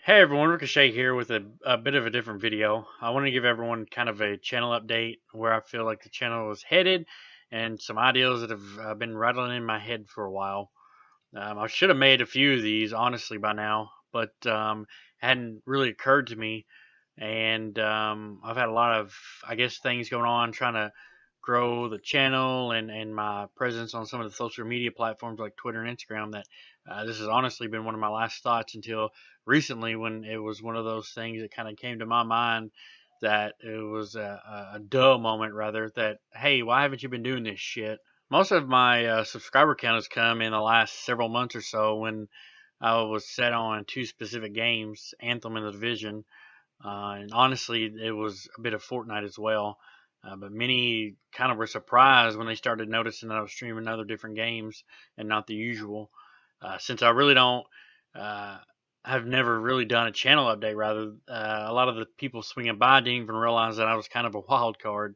Hey everyone, Ricochet here with a bit of a different video. I want to give everyone kind of a channel update where I feel like the channel is headed and some ideas that have been rattling in my head for a while. I should have made a few of these honestly by now, but it hadn't really occurred to me. And I've had a lot of, I guess, things going on trying to grow the channel and my presence on some of the social media platforms like Twitter and Instagram that this has honestly been one of my last thoughts until recently when it was one of those things that kind of came to my mind that it was a duh moment rather that, hey, why haven't you been doing this shit? Most of my subscriber count has come in the last several months or so when I was set on two specific games, Anthem and the Division. And honestly, it was a bit of Fortnite as well. But many kind of were surprised when they started noticing that I was streaming other different games and not the usual. Since I really don't, uh, have never really done a channel update, rather, a lot of the people swinging by didn't even realize that I was kind of a wild card.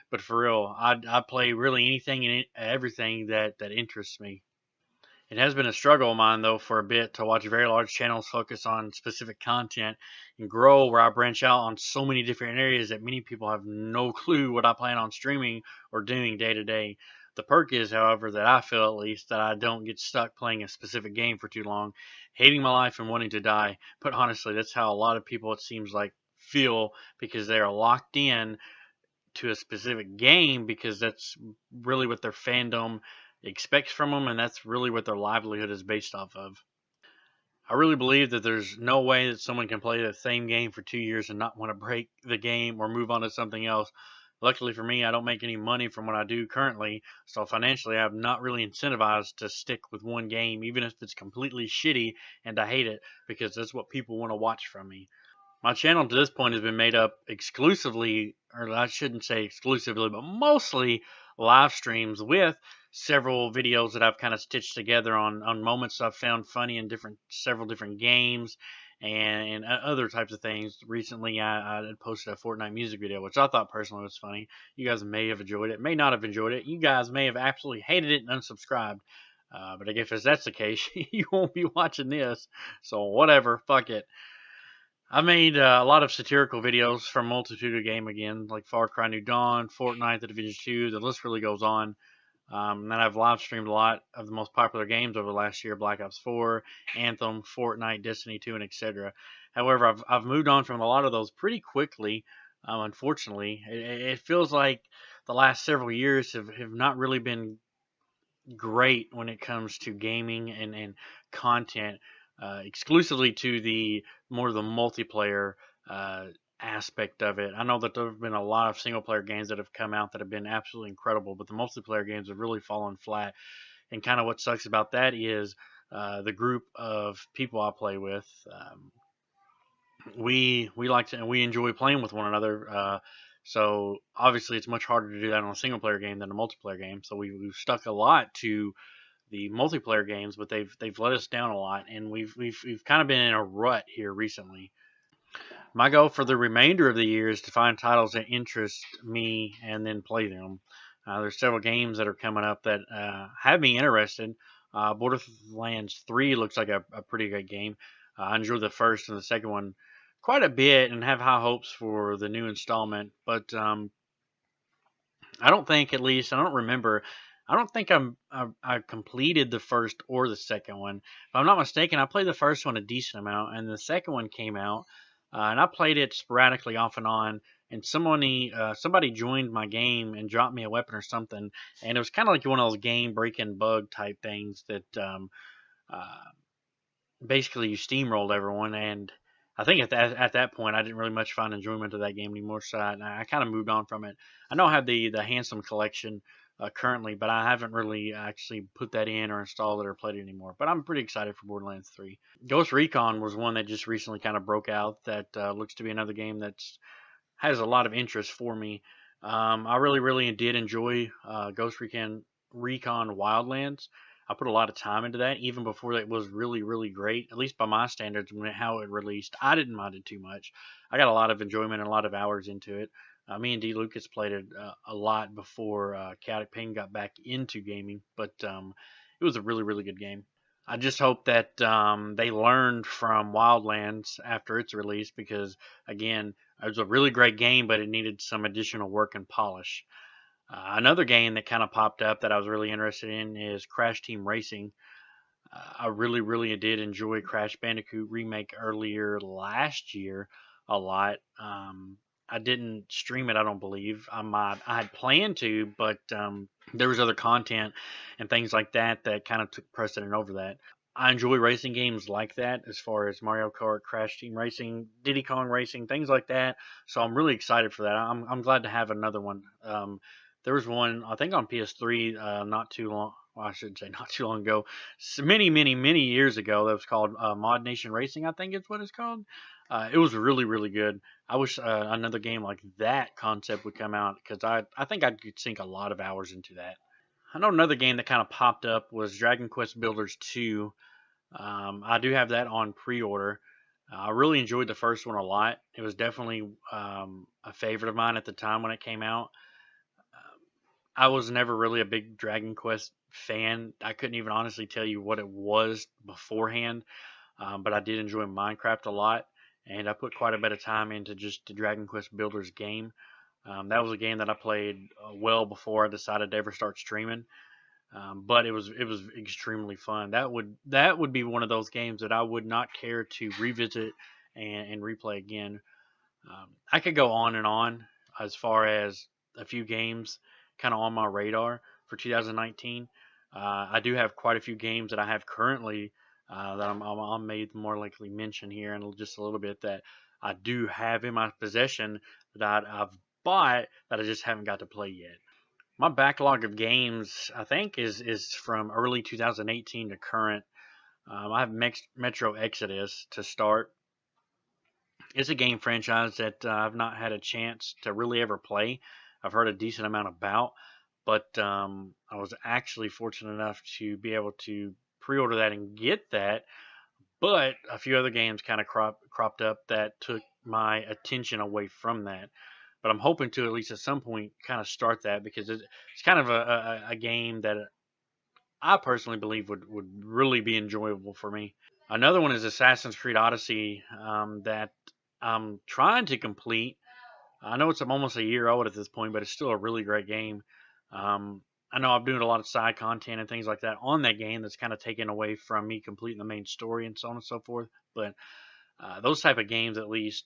But for real, I play really anything and everything that interests me. It has been a struggle of mine, though, for a bit to watch very large channels focus on specific content and grow where I branch out on so many different areas that many people have no clue what I plan on streaming or doing day to day. The perk is, however, that I feel at least that I don't get stuck playing a specific game for too long, hating my life and wanting to die. But honestly, that's how a lot of people, it seems like, feel because they are locked in to a specific game because that's really what their fandom expects from them, and that's really what their livelihood is based off of. I really believe that there's no way that someone can play the same game for 2 years and not want to break the game or move on to something else. Luckily for me, I don't make any money from what I do currently, so financially, I'm not really incentivized to stick with one game, even if it's completely shitty and I hate it, because that's what people want to watch from me. My channel to this point has been made up exclusively, or I shouldn't say exclusively, but mostly live streams with several videos that I've kind of stitched together on moments I've found funny in several different games and other types of things. Recently, I had posted a Fortnite music video, which I thought personally was funny. You guys may have enjoyed it, may not have enjoyed it. You guys may have absolutely hated it and unsubscribed. But I guess if that's the case, you won't be watching this. So whatever, fuck it. I made a lot of satirical videos from multitude of game again, like Far Cry New Dawn, Fortnite, The Division 2. The list really goes on. And then I've live streamed a lot of the most popular games over the last year: Black Ops 4, Anthem, Fortnite, Destiny 2, and etc. However, I've moved on from a lot of those pretty quickly. Unfortunately, it feels like the last several years have not really been great when it comes to gaming and content, exclusively to the more the multiplayer uh, aspect of it. I know that there have been a lot of single player games that have come out that have been absolutely incredible, but the multiplayer games have really fallen flat. And kind of what sucks about that is the group of people I play with. We like to and we enjoy playing with one another. So obviously, it's much harder to do that on a single player game than a multiplayer game. So we've stuck a lot to the multiplayer games, but they've let us down a lot, and we've kind of been in a rut here recently. My goal for the remainder of the year is to find titles that interest me and then play them. There's several games that are coming up that have me interested. Borderlands 3 looks like a pretty good game. I enjoyed the first and the second one quite a bit and have high hopes for the new installment, but I don't think, at least, I don't remember. I don't think I completed the first or the second one. If I'm not mistaken, I played the first one a decent amount, and the second one came out, and I played it sporadically off and on. And somebody joined my game and dropped me a weapon or something, and it was kind of like one of those game breaking bug type things that uh, basically you steamrolled everyone. And I think at that point I didn't really much find enjoyment of that game anymore, so I kind of moved on from it. I know I have the Handsome collection currently, but I haven't really actually put that in or installed it or played it anymore. But I'm pretty excited for Borderlands 3. Ghost Recon was one that just recently kind of broke out. That looks to be another game that has a lot of interest for me. I really did enjoy Ghost Recon Wildlands. I put a lot of time into that, even before that was really great, at least by my standards. When how it released, I didn't mind it too much. I got a lot of enjoyment and a lot of hours into it. Me and D Lucas played it a lot before Chaotic Pain got back into gaming, but it was a really good game. I just hope that they learned from Wildlands after its release because, again, it was a really great game, but it needed some additional work and polish. Another game that kind of popped up that I was really interested in is Crash Team Racing. I really, really did enjoy Crash Bandicoot Remake earlier last year a lot. I didn't stream it, I don't believe. I had planned to, but there was other content and things like that that kind of took precedent over that. I enjoy racing games like that, as far as Mario Kart, Crash Team Racing, Diddy Kong Racing, things like that. So I'm really excited for that. I'm glad to have another one. There was one I think on PS3 not too long. Well, I shouldn't say not too long ago. Many, many, many years ago. That was called Mod Nation Racing. I think it's what it's called. It was really, really good. I wish another game like that concept would come out because I think I could sink a lot of hours into that. I know another game that kind of popped up was Dragon Quest Builders 2. I do have that on pre-order. I really enjoyed the first one a lot. It was definitely a favorite of mine at the time when it came out. I was never really a big Dragon Quest fan. I couldn't even honestly tell you what it was beforehand, but I did enjoy Minecraft a lot, and I put quite a bit of time into just the Dragon Quest Builders game. That was a game that I played well before I decided to ever start streaming. But it was extremely fun. That would be one of those games that I would not care to revisit and replay again. I could go on and on as far as a few games kind of on my radar for 2019. I do have quite a few games that I have currently that I'll may more likely mention here in just a little bit that I do have in my possession that I've bought that I just haven't got to play yet. My backlog of games, I think, is from early 2018 to current. I have Metro Exodus to start. It's a game franchise that I've not had a chance to really ever play. I've heard a decent amount about, but I was actually fortunate enough to be able to pre-order that and get that. But a few other games kind of cropped up that took my attention away from that. But I'm hoping to at least at some point kind of start that because it's kind of a game that I personally believe would really be enjoyable for me. Another one is Assassin's Creed Odyssey that I'm trying to complete. I know it's almost a year old at this point, but it's still a really great game. I know I'm doing a lot of side content and things like that on that game that's kind of taken away from me completing the main story and so on and so forth. But those type of games at least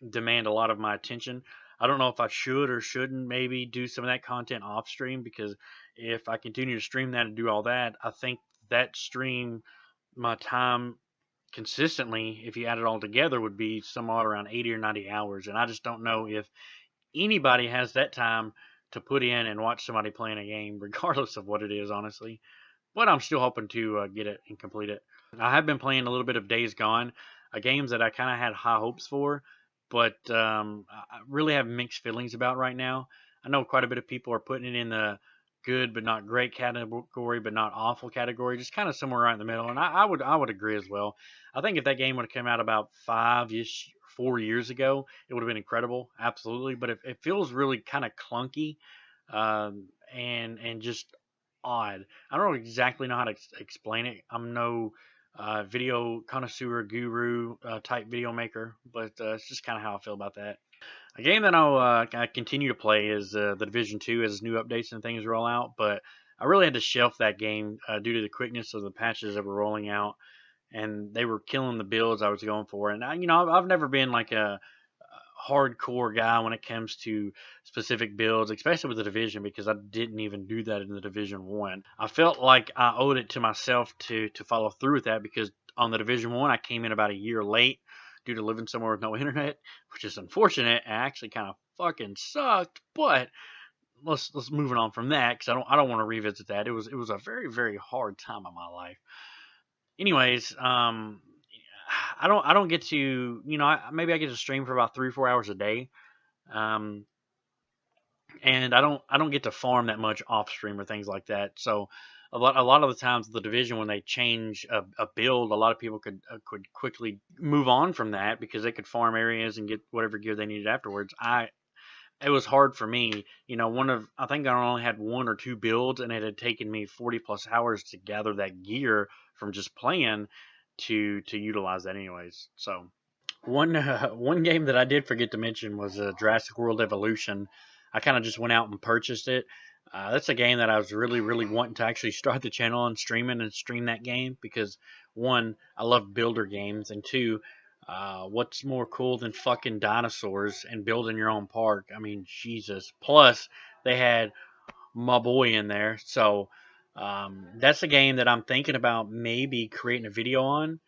demand a lot of my attention. I don't know if I should or shouldn't maybe do some of that content off stream because if I continue to stream that and do all that, I think that stream my time consistently, if you add it all together, would be somewhat around 80 or 90 hours. And I just don't know if anybody has that time to put in and watch somebody playing a game, regardless of what it is, honestly. But I'm still hoping to get it and complete it. I have been playing a little bit of Days Gone, a game that I kind of had high hopes for, but I really have mixed feelings about right now. I know quite a bit of people are putting it in the good but not great category, but not awful category, just kind of somewhere right in the middle. And I would agree as well. I think if that game would have come out about 4 years ago, it would have been incredible, absolutely. But it feels really kind of clunky, and just odd. I don't exactly know how to explain it. I'm no video connoisseur guru type video maker, but it's just kind of how I feel about that. A game that I continue to play is the Division 2 as new updates and things roll out, but I really had to shelf that game due to the quickness of the patches that were rolling out, and they were killing the builds I was going for. And I've never been like a hardcore guy when it comes to specific builds, especially with the division, because I didn't even do that in the Division 1. I felt like I owed it to myself to follow through with that because on the Division 1 I came in about a year late due to living somewhere with no internet, which is unfortunate and actually kind of fucking sucked. But let's move on from that because I don't want to revisit that. It was a very, very hard time in my life. Anyways, I don't get to maybe I get to stream for about 3 or 4 hours a day, um, and I don't get to farm that much off stream or things like that. So a lot of the times the division when they change a build, a lot of people could quickly move on from that because they could farm areas and get whatever gear they needed afterwards. it was hard for me. I think I only had one or two builds, and it had taken me 40 plus hours to gather that gear from just playing to utilize that anyways. So one game that I did forget to mention was Jurassic World Evolution. I kind of just went out and purchased it. That's a game that I was really, really wanting to actually start the channel and stream that game because one, I love builder games, and two, what's more cool than fucking dinosaurs and building your own park? I mean, Jesus. Plus, they had my boy in there, so that's a game that I'm thinking about maybe creating a video on,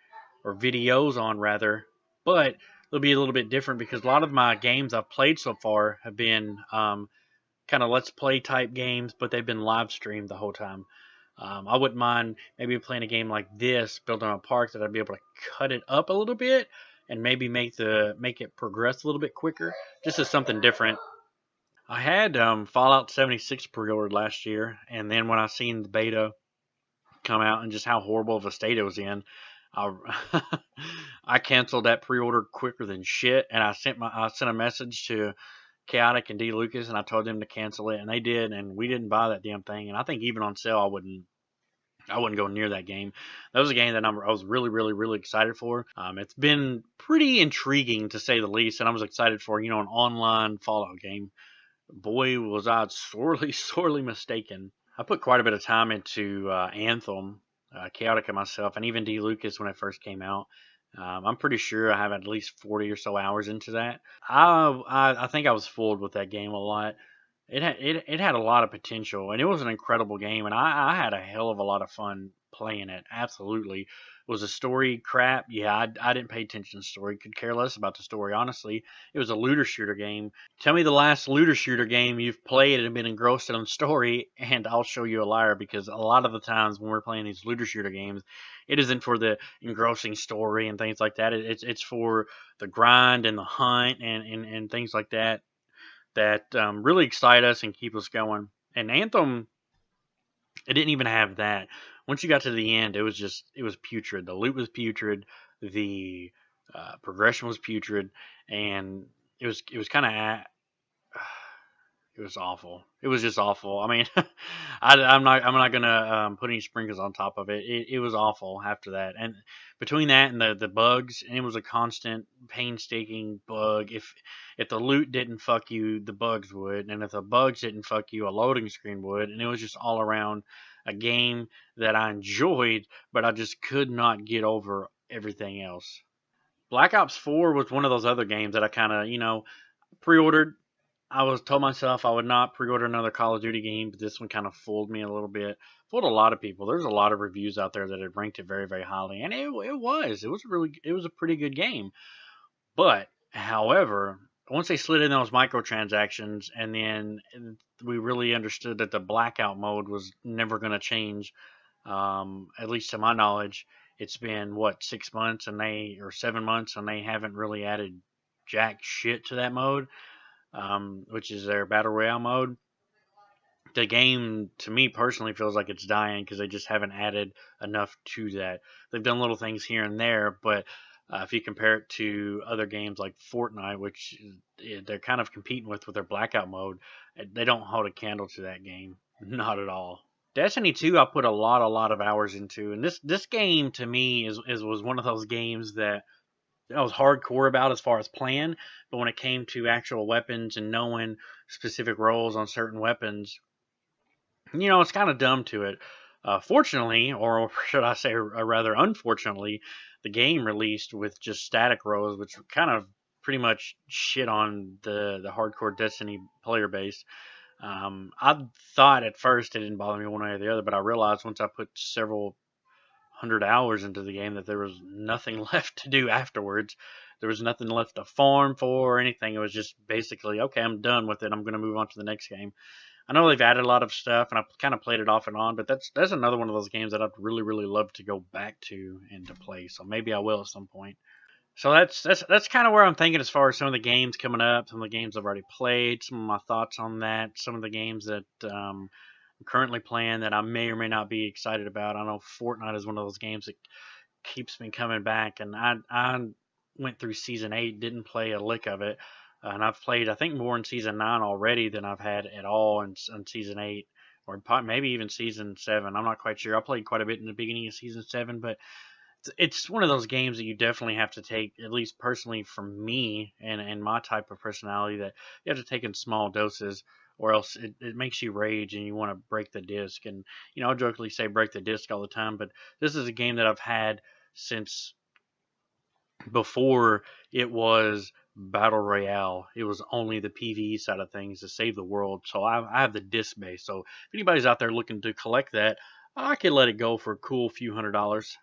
or videos on rather, but they'll be a little bit different because a lot of my games I've played so far have been kind of let's play type games, but they've been live streamed the whole time. I wouldn't mind maybe playing a game like this, building a park that I'd be able to cut it up a little bit and maybe make it progress a little bit quicker, just as something different. I had Fallout 76 pre-ordered last year, and then when I seen the beta come out and just how horrible of a state it was in, I I canceled that pre-order quicker than shit, and I sent a message to Chaotic and D Lucas, and I told them to cancel it, and they did, and we didn't buy that damn thing. And I think even on sale, I wouldn't go near that game. That was a game that I was really, really, really excited for. It's been pretty intriguing to say the least, and I was excited for an online Fallout game. Boy, was I sorely, sorely mistaken. I put quite a bit of time into Anthem, Chaotic and myself, and even D Lucas when it first came out. I'm pretty sure I have at least 40 or so hours into that. I think I was fooled with that game a lot. It had a lot of potential, and it was an incredible game, and I had a hell of a lot of fun playing it. Absolutely. Was the story crap? Yeah, I didn't pay attention to the story. Could care less about the story, honestly. It was a looter shooter game. Tell me the last looter shooter game you've played and been engrossed in the story, and I'll show you a liar, because a lot of the times when we're playing these looter shooter games, it isn't for the engrossing story and things like that. It's for the grind and the hunt and things like that really excite us and keep us going. And Anthem, it didn't even have that. Once you got to the end, it was putrid. The loot was putrid. The progression was putrid, and it was kind of it was awful. It was just awful. I mean, I'm not gonna put any sprinkles on top of it. It was awful after that, and between that and the bugs, and it was a constant, painstaking bug. If the loot didn't fuck you, the bugs would, and if the bugs didn't fuck you, a loading screen would, and it was just all around a game that I enjoyed, but I just could not get over everything else. Black Ops 4 was one of those other games that I kind of pre-ordered. I was told myself I would not pre-order another Call of Duty game, but this one kind of fooled me a little bit. Fooled a lot of people. There's a lot of reviews out there that had ranked it very, very highly, and it was a pretty good game. But however, once they slid in those microtransactions, and then we really understood that the blackout mode was never going to change, at least to my knowledge. It's been what 6 months or 7 months, and they haven't really added jack shit to that mode, which is their battle royale mode. The game, to me personally, feels like it's dying because they just haven't added enough to that. They've done little things here and there, but if you compare it to other games like Fortnite, which they're kind of competing with their blackout mode, they don't hold a candle to that game. Not at all. Destiny 2, I put a lot of hours into, and this game to me was one of those games that I was hardcore about as far as playing, but when it came to actual weapons and knowing specific roles on certain weapons, it's kind of dumb to it. Fortunately, or should I say, rather unfortunately, the game released with just static roles, which kind of pretty much shit on the hardcore Destiny player base. I thought at first it didn't bother me one way or the other, but I realized once I put several 100 hours into the game that there was nothing left to do afterwards. There was nothing left to farm for or anything. It was just basically, okay, I'm done with it. I'm going to move on to the next game. I know they've added a lot of stuff, and I've kind of played it off and on, but that's another one of those games that I'd really, really love to go back to and to play. So maybe I will at some point. So that's kind of where I'm thinking as far as some of the games coming up, some of the games I've already played, some of my thoughts on that, some of the games that I'm currently playing that I may or may not be excited about. I know Fortnite is one of those games that keeps me coming back, and I went through season 8, didn't play a lick of it. and I've played I think more in season 9 already than I've had at all in season 8, or maybe even season 7. I'm not quite sure. I played quite a bit in the beginning of season 7, but it's one of those games that you definitely have to take, at least personally for me and my type of personality, that you have to take in small doses, or else it makes you rage and you want to break the disc. And I jokingly say break the disc all the time, but this is a game that I've had since before it was battle royale. It was only the PvE side of things to save the world. So I have the disc base. So if anybody's out there looking to collect that, I could let it go for a cool few $100s.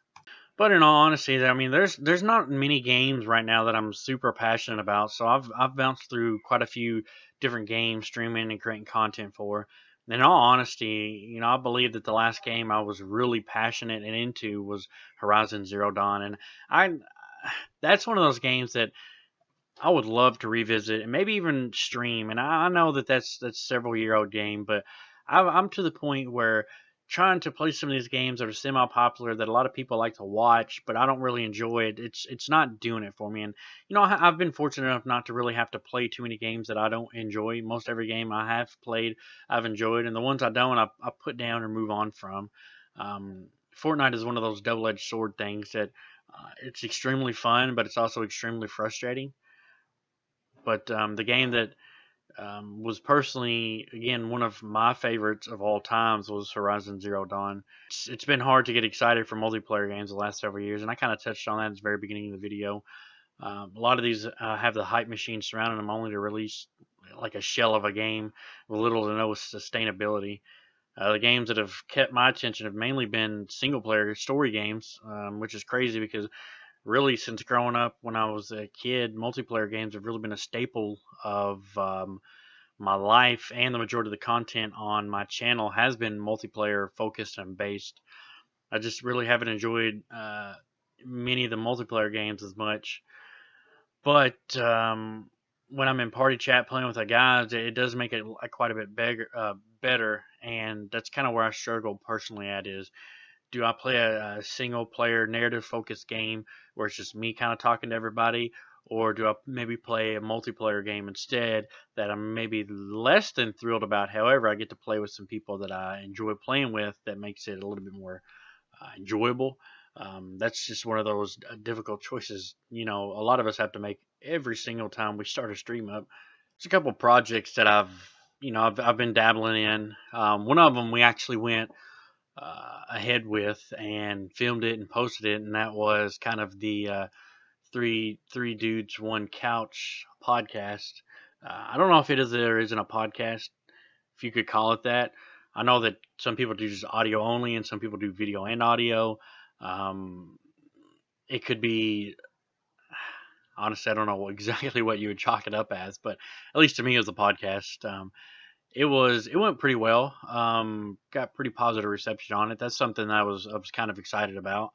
But in all honesty, I mean, there's not many games right now that I'm super passionate about. So I've bounced through quite a few different games, streaming and creating content for. And in all honesty, I believe that the last game I was really passionate and into was Horizon Zero Dawn, and I that's one of those games that I would love to revisit and maybe even stream. And I know that that's several year old game, but I'm to the point where trying to play some of these games that are semi popular that a lot of people like to watch, but I don't really enjoy it. It's not doing it for me. And I've been fortunate enough not to really have to play too many games that I don't enjoy. Most every game I have played, I've enjoyed, and the ones I don't, I put down or move on from. Um, Fortnite is one of those double edged sword things that it's extremely fun, but it's also extremely frustrating. But the game that was personally, again, one of my favorites of all times was Horizon Zero Dawn. It's been hard to get excited for multiplayer games the last several years, and I kind of touched on that at the very beginning of the video. A lot of these have the hype machine surrounding them only to release like a shell of a game with little to no sustainability. The games that have kept my attention have mainly been single player story games, which is crazy because really since growing up when I was a kid, multiplayer games have really been a staple of my life, and the majority of the content on my channel has been multiplayer focused and based. I just really haven't enjoyed many of the multiplayer games as much, but when I'm in party chat playing with the guys, it does make it quite a bit better, and that's kind of where I struggle personally at is, do I play a single player narrative focused game where it's just me kind of talking to everybody, or do I maybe play a multiplayer game instead that I'm maybe less than thrilled about? However, I get to play with some people that I enjoy playing with, that makes it a little bit more enjoyable. That's just one of those difficult choices. A lot of us have to make every single time we start a stream up. There's a couple projects that I've been dabbling in. One of them we actually went ahead with and filmed it and posted it, and that was kind of the three dudes one couch podcast. I don't know if it is or isn't a podcast, if you could call it that. I know that some people do just audio only, and some people do video and audio. Um, it could be, honestly, I don't know exactly what you would chalk it up as, but at least to me, it was a podcast. It went pretty well. Got pretty positive reception on it. That's something that I was kind of excited about.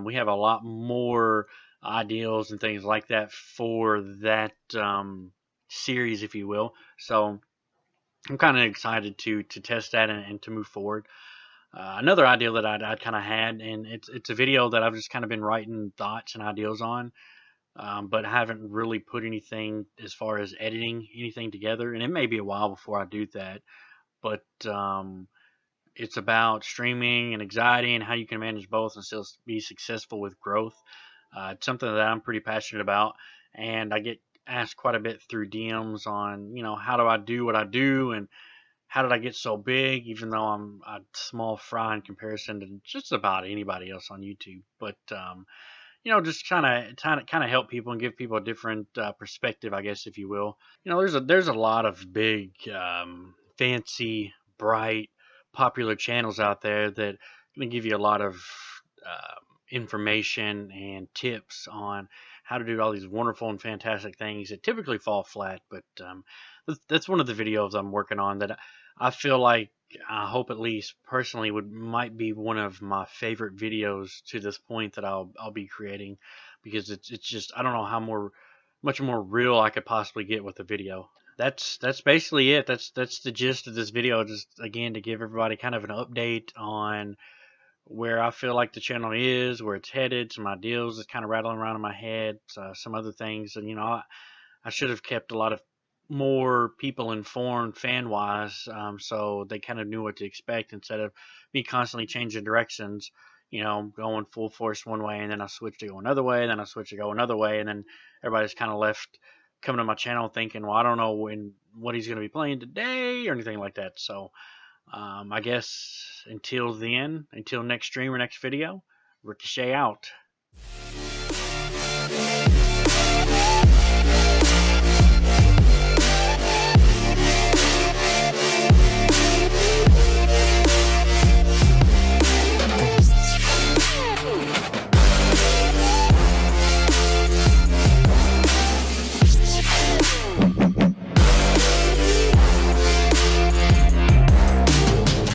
We have a lot more ideals and things like that for that series, if you will. So I'm kind of excited to test that and to move forward. Another idea that I'd kind of had, and it's a video that I've just kind of been writing thoughts and ideas on, but haven't really put anything as far as editing anything together. And it may be a while before I do that, but it's about streaming and anxiety and how you can manage both and still be successful with growth. It's something that I'm pretty passionate about, and I get asked quite a bit through DMs on, how do I do what I do, and how did I get so big, even though I'm a small fry in comparison to just about anybody else on YouTube. But just kind of help people and give people a different perspective, I guess, if you will. There's a lot of big, fancy, bright, popular channels out there that can give you a lot of information and tips on how to do all these wonderful and fantastic things that typically fall flat. But that's one of the videos I'm working on that I feel like, I hope at least personally, might be one of my favorite videos to this point that I'll be creating, because it's just, I don't know how much more real I could possibly get with a video. That's basically it. That's the gist of this video. Just again to give everybody kind of an update on where I feel like the channel is, where it's headed, some ideas that's kind of rattling around in my head, some other things, and I should have kept a lot of more people informed fan wise, so they kind of knew what to expect instead of me constantly changing directions. Going full force one way, and then I switch to go another way, and then I switch to go another way, and then everybody's kind of left coming to my channel thinking, well, I don't know what he's going to be playing today or anything like that. So I guess until next stream or next video, Ricochet out.